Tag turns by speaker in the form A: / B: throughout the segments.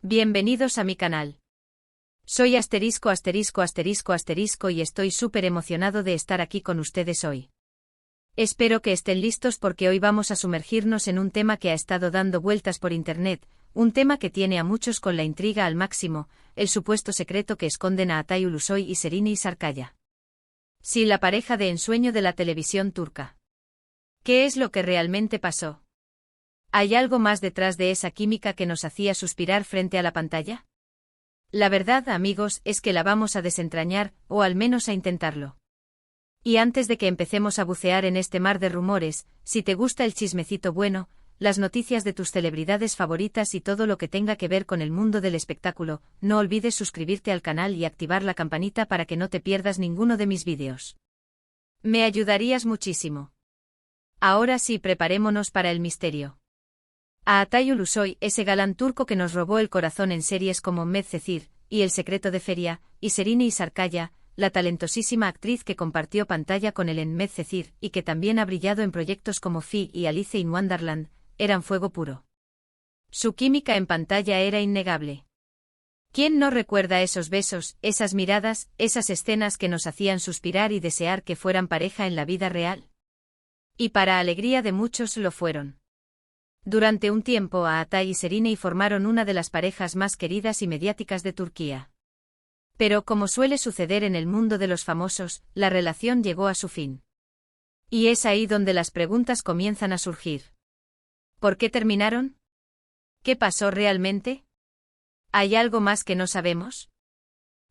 A: Bienvenidos a mi canal. Soy asterisco asterisco asterisco asterisco y estoy súper emocionado de estar aquí con ustedes hoy. Espero que estén listos porque hoy vamos a sumergirnos en un tema que ha estado dando vueltas por internet, un tema que tiene a muchos con la intriga al máximo, el supuesto secreto que esconden a Atay Ulusoy y Serine Sarıkaya. Sí, la pareja de ensueño de la televisión turca. ¿Qué es lo que realmente pasó? ¿Hay algo más detrás de esa química que nos hacía suspirar frente a la pantalla? La verdad, amigos, es que la vamos a desentrañar, o al menos a intentarlo. Y antes de que empecemos a bucear en este mar de rumores, si te gusta el chismecito bueno, las noticias de tus celebridades favoritas y todo lo que tenga que ver con el mundo del espectáculo, no olvides suscribirte al canal y activar la campanita para que no te pierdas ninguno de mis vídeos. Me ayudarías muchísimo. Ahora sí, preparémonos para el misterio. A Atay Ulusoy, ese galán turco que nos robó el corazón en series como Medcezir y El secreto de Feria, y Serine Sarıkaya, la talentosísima actriz que compartió pantalla con él en Medcezir y que también ha brillado en proyectos como Fi y Alice in Wonderland, eran fuego puro. Su química en pantalla era innegable. ¿Quién no recuerda esos besos, esas miradas, esas escenas que nos hacían suspirar y desear que fueran pareja en la vida real? Y para alegría de muchos lo fueron. Durante un tiempo Atay y Serine formaron una de las parejas más queridas y mediáticas de Turquía. Pero como suele suceder en el mundo de los famosos, la relación llegó a su fin. Y es ahí donde las preguntas comienzan a surgir. ¿Por qué terminaron? ¿Qué pasó realmente? ¿Hay algo más que no sabemos?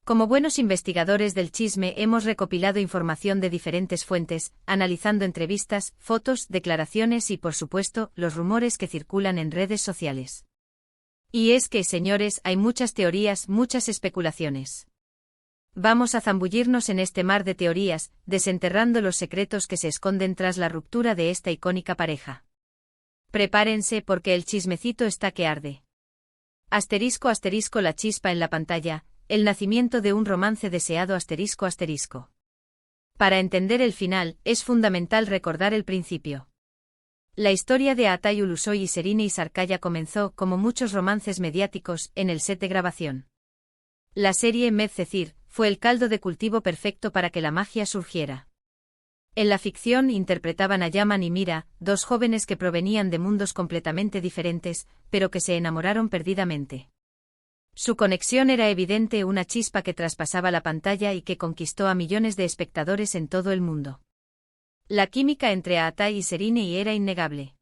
A: Como buenos investigadores del chisme hemos recopilado información de diferentes fuentes, analizando entrevistas, fotos, declaraciones y por supuesto, los rumores que circulan en redes sociales. Y es que, señores, hay muchas teorías, muchas especulaciones. Vamos a zambullirnos en este mar de teorías, desenterrando los secretos que se esconden tras la ruptura de esta icónica pareja. Prepárense porque el chismecito está que arde. Asterisco asterisco la chispa en la pantalla. El nacimiento de un romance deseado asterisco asterisco. Para entender el final, es fundamental recordar el principio. La historia de Atay Ulusoy y Serine Sarıkaya comenzó, como muchos romances mediáticos, en el set de grabación. La serie Medcezir fue el caldo de cultivo perfecto para que la magia surgiera. En la ficción interpretaban a Yaman y Mira, dos jóvenes que provenían de mundos completamente diferentes, pero que se enamoraron perdidamente. Su conexión era evidente, una chispa que traspasaba la pantalla y que conquistó a millones de espectadores en todo el mundo. La química entre Atay y Serine era innegable.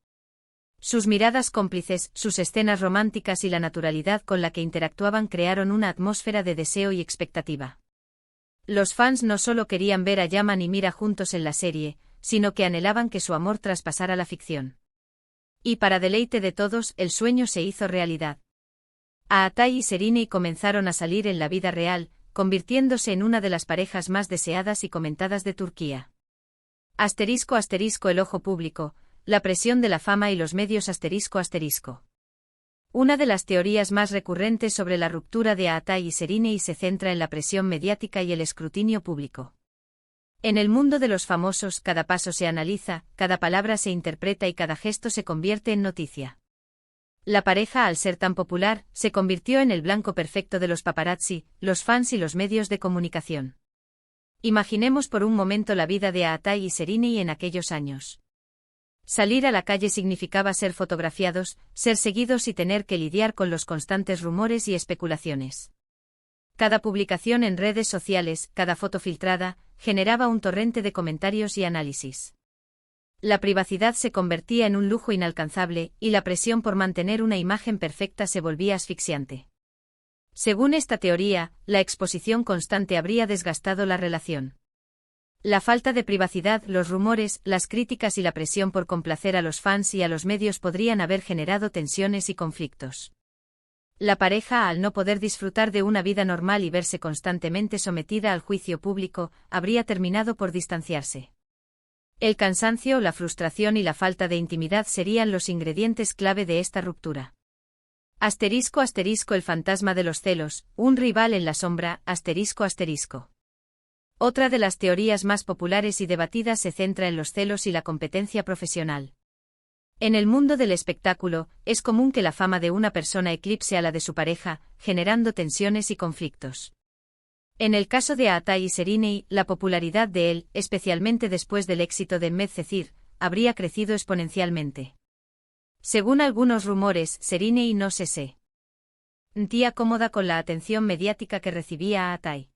A: Sus miradas cómplices, sus escenas románticas y la naturalidad con la que interactuaban crearon una atmósfera de deseo y expectativa. Los fans no solo querían ver a Yaman y Mira juntos en la serie, sino que anhelaban que su amor traspasara la ficción. Y para deleite de todos, el sueño se hizo realidad. Atay y Serine comenzaron a salir en la vida real, convirtiéndose en una de las parejas más deseadas y comentadas de Turquía. Asterisco asterisco el ojo público, la presión de la fama y los medios asterisco asterisco. Una de las teorías más recurrentes sobre la ruptura de Atay y Serine se centra en la presión mediática y el escrutinio público. En el mundo de los famosos, cada paso se analiza, cada palabra se interpreta y cada gesto se convierte en noticia. La pareja, al ser tan popular, se convirtió en el blanco perfecto de los paparazzi, los fans y los medios de comunicación. Imaginemos por un momento la vida de Atay y Serine en aquellos años. Salir a la calle significaba ser fotografiados, ser seguidos y tener que lidiar con los constantes rumores y especulaciones. Cada publicación en redes sociales, cada foto filtrada, generaba un torrente de comentarios y análisis. La privacidad se convertía en un lujo inalcanzable, y la presión por mantener una imagen perfecta se volvía asfixiante. Según esta teoría, la exposición constante habría desgastado la relación. La falta de privacidad, los rumores, las críticas y la presión por complacer a los fans y a los medios podrían haber generado tensiones y conflictos. La pareja, al no poder disfrutar de una vida normal y verse constantemente sometida al juicio público, habría terminado por distanciarse. El cansancio, la frustración y la falta de intimidad serían los ingredientes clave de esta ruptura. Asterisco asterisco el fantasma de los celos, un rival en la sombra, asterisco asterisco. Otra de las teorías más populares y debatidas se centra en los celos y la competencia profesional. En el mundo del espectáculo, es común que la fama de una persona eclipse a la de su pareja, generando tensiones y conflictos. En el caso de Aatai y Serinei, la popularidad de él, especialmente después del éxito de Medcezir, habría crecido exponencialmente. Según algunos rumores, Serinei no se sentía cómoda con la atención mediática que recibía Aatai.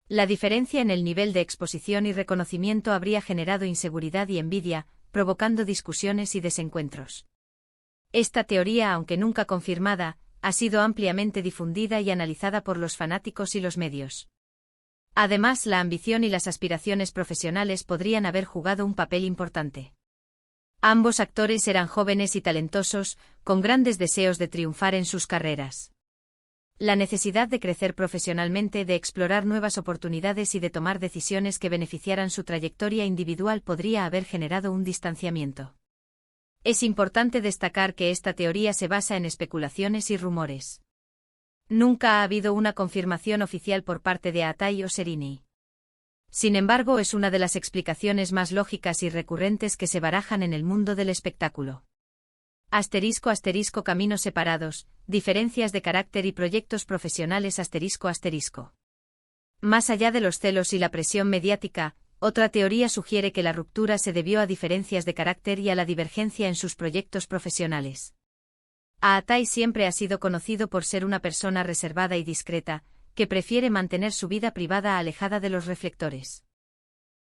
A: La diferencia en el nivel de exposición y reconocimiento habría generado inseguridad y envidia, provocando discusiones y desencuentros. Esta teoría, aunque nunca confirmada, ha sido ampliamente difundida y analizada por los fanáticos y los medios. Además, la ambición y las aspiraciones profesionales podrían haber jugado un papel importante. Ambos actores eran jóvenes y talentosos, con grandes deseos de triunfar en sus carreras. La necesidad de crecer profesionalmente, de explorar nuevas oportunidades y de tomar decisiones que beneficiaran su trayectoria individual podría haber generado un distanciamiento. Es importante destacar que esta teoría se basa en especulaciones y rumores. Nunca ha habido una confirmación oficial por parte de Aatai o Serinei. Sin embargo, es una de las explicaciones más lógicas y recurrentes que se barajan en el mundo del espectáculo. *** Caminos separados, diferencias de carácter y proyectos profesionales ***. Más allá de los celos y la presión mediática, otra teoría sugiere que la ruptura se debió a diferencias de carácter y a la divergencia en sus proyectos profesionales. Aatai siempre ha sido conocido por ser una persona reservada y discreta, que prefiere mantener su vida privada alejada de los reflectores.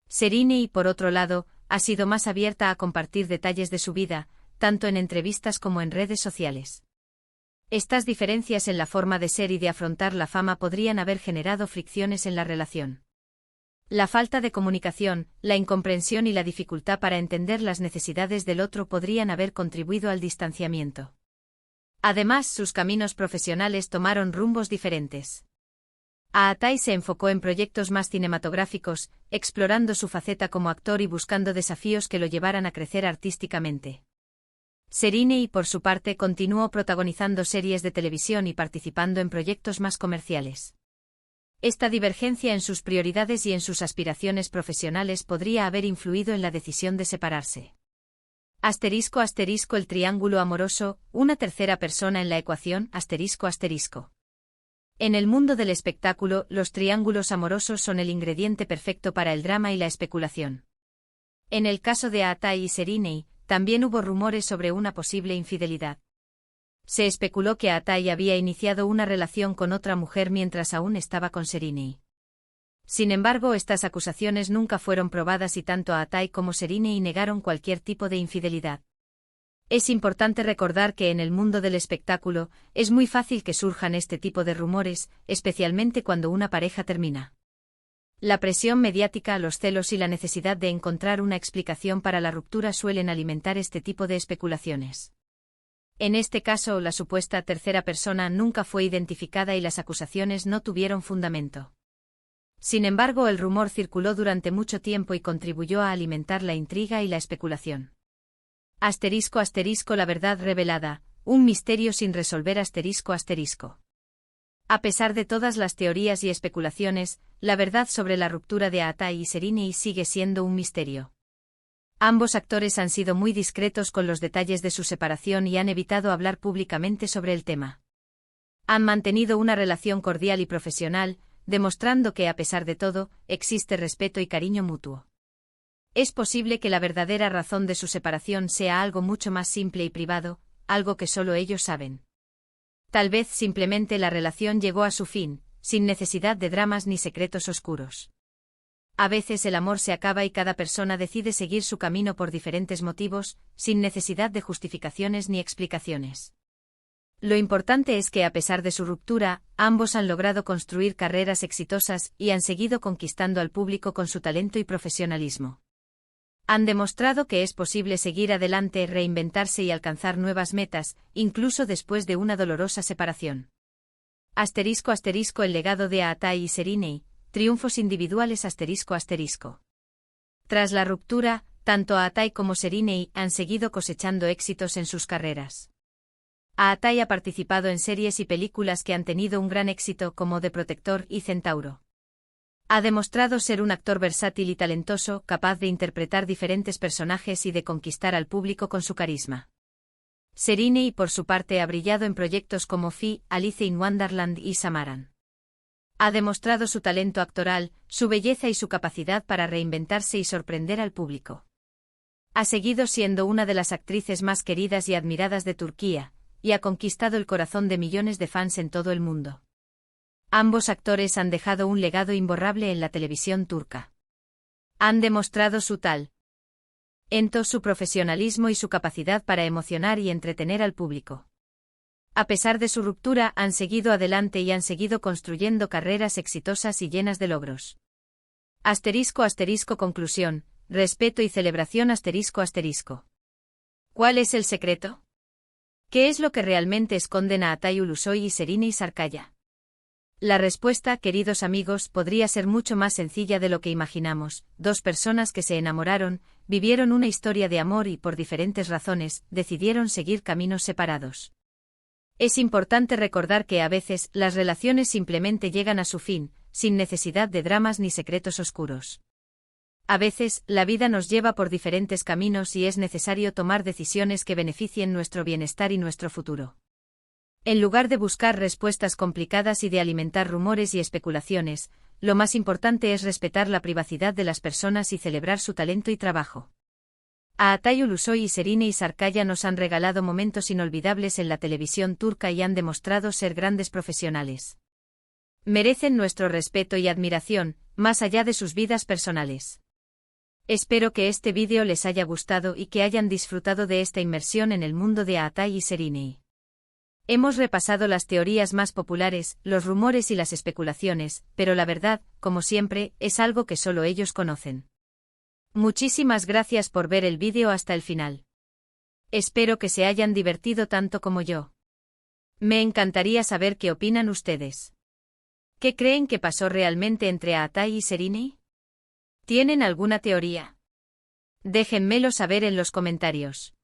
A: Serinei, por otro lado, ha sido más abierta a compartir detalles de su vida, tanto en entrevistas como en redes sociales. Estas diferencias en la forma de ser y de afrontar la fama podrían haber generado fricciones en la relación. La falta de comunicación, la incomprensión y la dificultad para entender las necesidades del otro podrían haber contribuido al distanciamiento. Además, sus caminos profesionales tomaron rumbos diferentes. Aatai se enfocó en proyectos más cinematográficos, explorando su faceta como actor y buscando desafíos que lo llevaran a crecer artísticamente. Serinei, por su parte, continuó protagonizando series de televisión y participando en proyectos más comerciales. Esta divergencia en sus prioridades y en sus aspiraciones profesionales podría haber influido en la decisión de separarse. *** El triángulo amoroso, una tercera persona en la ecuación, ***. En el mundo del espectáculo, los triángulos amorosos son el ingrediente perfecto para el drama y la especulación. En el caso de Aatai y Serinei, también hubo rumores sobre una posible infidelidad. Se especuló que Aatai había iniciado una relación con otra mujer mientras aún estaba con Serinei. Sin embargo, estas acusaciones nunca fueron probadas y tanto Aatai como Serinei negaron cualquier tipo de infidelidad. Es importante recordar que en el mundo del espectáculo, es muy fácil que surjan este tipo de rumores, especialmente cuando una pareja termina. La presión mediática, los celos y la necesidad de encontrar una explicación para la ruptura suelen alimentar este tipo de especulaciones. En este caso, la supuesta tercera persona nunca fue identificada y las acusaciones no tuvieron fundamento. Sin embargo, el rumor circuló durante mucho tiempo y contribuyó a alimentar la intriga y la especulación. *** La verdad revelada, un misterio sin resolver ***. A pesar de todas las teorías y especulaciones, la verdad sobre la ruptura de Aatai y Serinei sigue siendo un misterio. Ambos actores han sido muy discretos con los detalles de su separación y han evitado hablar públicamente sobre el tema. Han mantenido una relación cordial y profesional, demostrando que, a pesar de todo, existe respeto y cariño mutuo. Es posible que la verdadera razón de su separación sea algo mucho más simple y privado, algo que solo ellos saben. Tal vez simplemente la relación llegó a su fin, sin necesidad de dramas ni secretos oscuros. A veces el amor se acaba y cada persona decide seguir su camino por diferentes motivos, sin necesidad de justificaciones ni explicaciones. Lo importante es que a pesar de su ruptura, ambos han logrado construir carreras exitosas y han seguido conquistando al público con su talento y profesionalismo. Han demostrado que es posible seguir adelante, reinventarse y alcanzar nuevas metas, incluso después de una dolorosa separación. *** El legado de Aatai y Serinei, triunfos individuales ***. Tras la ruptura, tanto Aatai como Serinei han seguido cosechando éxitos en sus carreras. Aatai ha participado en series y películas que han tenido un gran éxito como The Protector y Centauro. Ha demostrado ser un actor versátil y talentoso, capaz de interpretar diferentes personajes y de conquistar al público con su carisma. Serínei, por su parte, ha brillado en proyectos como Fi, Alice in Wonderland y Samaran. Ha demostrado su talento actoral, su belleza y su capacidad para reinventarse y sorprender al público. Ha seguido siendo una de las actrices más queridas y admiradas de Turquía, y ha conquistado el corazón de millones de fans en todo el mundo. Ambos actores han dejado un legado imborrable en la televisión turca. Han demostrado su talento, su profesionalismo y su capacidad para emocionar y entretener al público. A pesar de su ruptura, han seguido adelante y han seguido construyendo carreras exitosas y llenas de logros. *** Conclusión, respeto y celebración ***. ¿Cuál es el secreto? ¿Qué es lo que realmente esconden a Atay Ulusoy y Serínei Sarıkaya? La respuesta, queridos amigos, podría ser mucho más sencilla de lo que imaginamos. Dos personas que se enamoraron, vivieron una historia de amor y, por diferentes razones, decidieron seguir caminos separados. Es importante recordar que a veces, las relaciones simplemente llegan a su fin, sin necesidad de dramas ni secretos oscuros. A veces, la vida nos lleva por diferentes caminos y es necesario tomar decisiones que beneficien nuestro bienestar y nuestro futuro. En lugar de buscar respuestas complicadas y de alimentar rumores y especulaciones, lo más importante es respetar la privacidad de las personas y celebrar su talento y trabajo. Atay Ulusoy y Serínei Sarıkaya nos han regalado momentos inolvidables en la televisión turca y han demostrado ser grandes profesionales. Merecen nuestro respeto y admiración, más allá de sus vidas personales. Espero que este vídeo les haya gustado y que hayan disfrutado de esta inmersión en el mundo de Atay y Serínei. Hemos repasado las teorías más populares, los rumores y las especulaciones, pero la verdad, como siempre, es algo que solo ellos conocen. Muchísimas gracias por ver el vídeo hasta el final. Espero que se hayan divertido tanto como yo. Me encantaría saber qué opinan ustedes. ¿Qué creen que pasó realmente entre Atay y Serínei? ¿Tienen alguna teoría? Déjenmelo saber en los comentarios.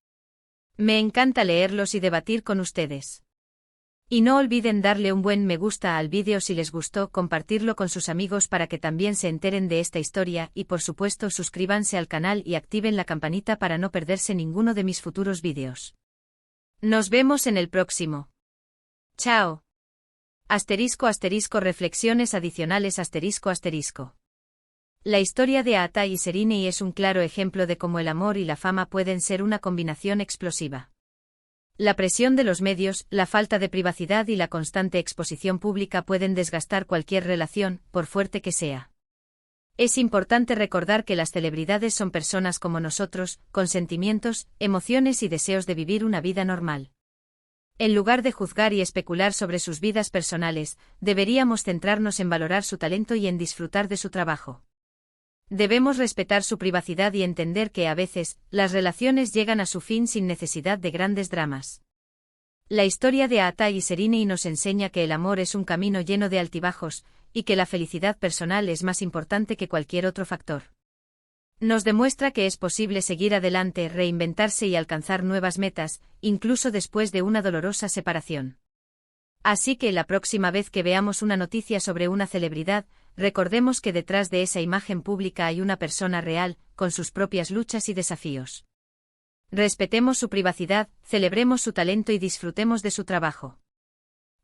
A: Me encanta leerlos y debatir con ustedes. Y no olviden darle un buen me gusta al vídeo si les gustó, compartirlo con sus amigos para que también se enteren de esta historia y por supuesto suscríbanse al canal y activen la campanita para no perderse ninguno de mis futuros vídeos. Nos vemos en el próximo. Chao. Reflexiones adicionales ***. La historia de Atay y Serínei es un claro ejemplo de cómo el amor y la fama pueden ser una combinación explosiva. La presión de los medios, la falta de privacidad y la constante exposición pública pueden desgastar cualquier relación, por fuerte que sea. Es importante recordar que las celebridades son personas como nosotros, con sentimientos, emociones y deseos de vivir una vida normal. En lugar de juzgar y especular sobre sus vidas personales, deberíamos centrarnos en valorar su talento y en disfrutar de su trabajo. Debemos respetar su privacidad y entender que a veces, las relaciones llegan a su fin sin necesidad de grandes dramas. La historia de Atay y Serínei nos enseña que el amor es un camino lleno de altibajos, y que la felicidad personal es más importante que cualquier otro factor. Nos demuestra que es posible seguir adelante, reinventarse y alcanzar nuevas metas, incluso después de una dolorosa separación. Así que la próxima vez que veamos una noticia sobre una celebridad, recordemos que detrás de esa imagen pública hay una persona real, con sus propias luchas y desafíos. Respetemos su privacidad, celebremos su talento y disfrutemos de su trabajo.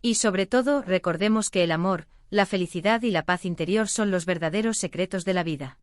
A: Y sobre todo, recordemos que el amor, la felicidad y la paz interior son los verdaderos secretos de la vida.